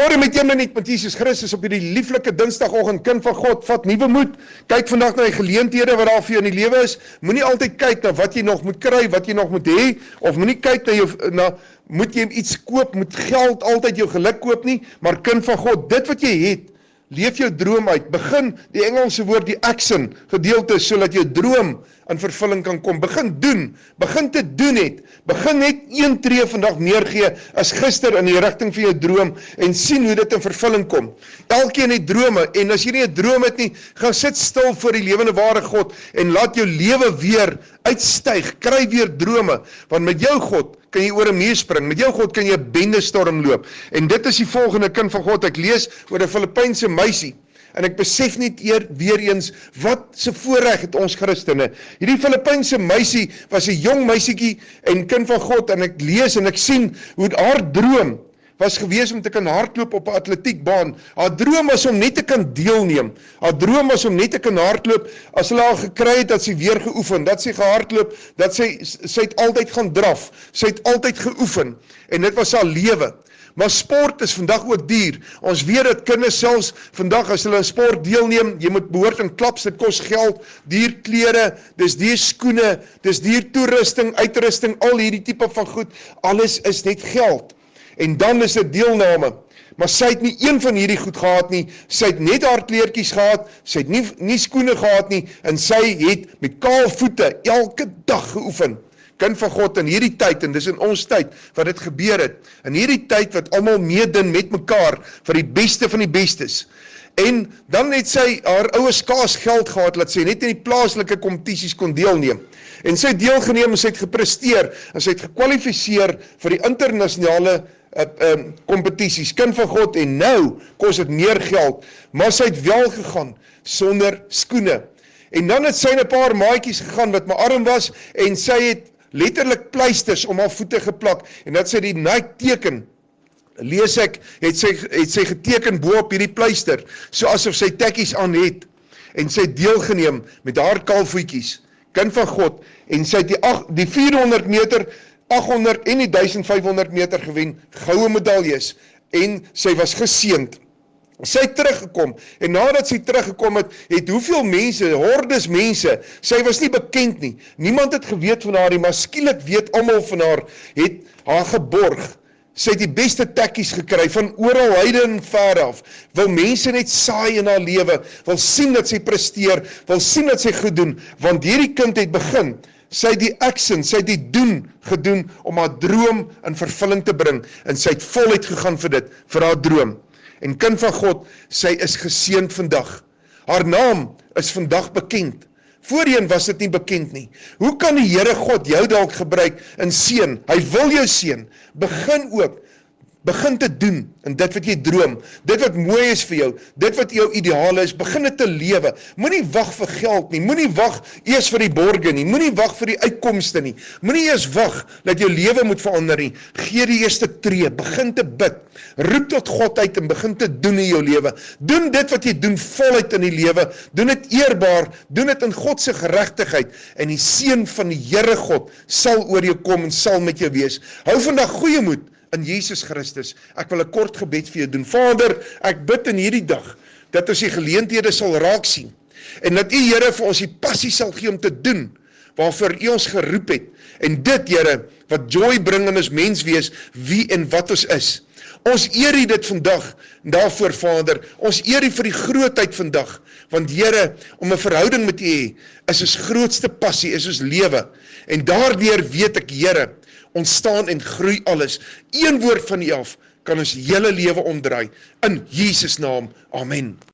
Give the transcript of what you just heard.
Goeiemôre met julle net met Jesus Christus op hierdie lieflike Dinsdagoggend, kind van God, vat nuwe moed. Kyk vandag na die geleenthede wat daar vir jou in die lewe is. Moenie altyd kyk na wat jy nog moet kry, wat jy nog moet hê, of moenie kyk na moet jy iets koop, moet geld altyd jou geluk koop nie, maar kind van God, dit wat jy het, leef jou droom uit. Begin die Engelse woord, die action gedeelte, sodat jou droom in vervulling kan kom. Begin doen, begin te doen het. Begin net een tree vandag meer gee as gister in die rigting van jou droom en sien hoe dit in vervulling kom. Elkeen het drome en as jy nie 'n droom het nie, gaan sit stil voor die lewende ware God en laat jou lewe weer uitstyg. Kry weer drome, want met jou God kan jy oor 'n muur spring. Met jou God kan jy 'n bendestorm loop. En dit is die volgende, kind van God. Ek lees oor 'n Filipynse meisie. En ek besef net weer eens, wat se voorreg het ons Christene. Hierdie Filipynse meisie was 'n jong meisietjie en kind van God, en ek lees en ek sien hoe haar droom was gewees om te kan hardloop op 'n atletiekbaan. Haar droom was om net te kan deelneem. Haar droom was om net te kan hardloop as hulle al gekry het dat sy weer geoefen, dat sy gehardloop, dat sy het altyd gaan draf. Sy het altyd geoefen en dit was haar lewe. Maar sport is vandag ook duur. Ons weet dat kinders selfs vandag as hulle in sport deelneem, jy moet behoort aan klaps, dit kos geld, duur klere, dis duur skoene, dis duur toerusting, uitrusting, al hierdie tipe van goed, alles is net geld. En dan is dit deelname. Maar sy het nie een van hierdie goed gehad nie, sy het net haar kleertjies gehad, sy het nie skoene gehad nie, en sy het met kaal voete elke dag geoefen. Kind van God, in hierdie tyd, en dis in ons tyd, wat dit gebeur het, in hierdie tyd wat almal meeding met mekaar, vir die beste van die bestes, en dan het sy haar ouers kaas geld gehad, dat sy net in die plaaslike kompetisies kon deelneem, en sy het deelgeneem, en sy het gepresteer, en sy het gekwalifiseer vir die internasionale kompetisies, kind van God, en nou kos dit meer geld, maar sy het wel gegaan, sonder skoene, en dan het sy 'n paar maatjies gegaan, wat my arm was, en sy het letterlik pleisters om haar voete geplak, en dat sy die Nike teken, lees ek, het sy geteken bo op hierdie pleister, so asof sy tekkies aan het, en sy het deelgeneem met haar kalfvoetjies, kind van God, en sy het die 400 meter, 800 en die 1500 meter gewen, goue medaljes, en sy was geseënd. Sy het teruggekom, en nadat sy teruggekom het hoeveel mense, hordes mense, sy was nie bekend nie, niemand het geweet van haar nie, maar skielik weet almal van haar, het haar geborg, sy het die beste tekkies gekry, van oral heide en ver af, wil mense net saai in haar lewe, wil sien dat sy presteer, wil sien dat sy goed doen, want hierdie kind het begin, sy het die action, sy het die doen gedoen, om haar droom in vervulling te bring, en sy het voluit gegaan vir dit, vir haar droom. En kind van God, sy is geseënd vandag. Haar naam is vandag bekend. Voorheen was dit nie bekend nie. Hoe kan die Here God jou dalk gebruik in seën? Hy wil jou seën. Begin te doen in dit wat jy droom, dit wat mooi is vir jou, dit wat jou ideale is, begin dit te lewe. Moenie wag vir geld nie, moenie wag eers vir die borge nie, moenie wag vir die uitkomste nie, moenie eers wag dat jou lewe moet verander nie. Gee die eerste tree, begin te bid, roep tot God uit en begin te doen in jou lewe. Doen dit wat jy doen voluit in die lewe, doen dit eerbaar, doen dit in God se geregtigheid, en die seën van die Here God sal oor jou kom en sal met jou wees. Hou vandag goeie moed in Jesus Christus. Ek wil 'n kort gebed vir jou doen. Vader, ek bid in hierdie dag, dat ons die geleenthede sal raak sien, en dat U, Here, vir ons die passie sal gee om te doen, waarvoor U ons geroep het, en dit, Here, wat joy bring in ons mens wees, wie en wat ons is. Ons eer U dit vandag, daarvoor, Vader, ons eer U vir die grootheid vandag, want Here, om 'n verhouding met U hê, is ons grootste passie, is ons lewe, en daardeur weet ek, Here, ontstaan en groei alles. Een woord van U af kan ons hele lewe omdraai. In Jesus naam, amen.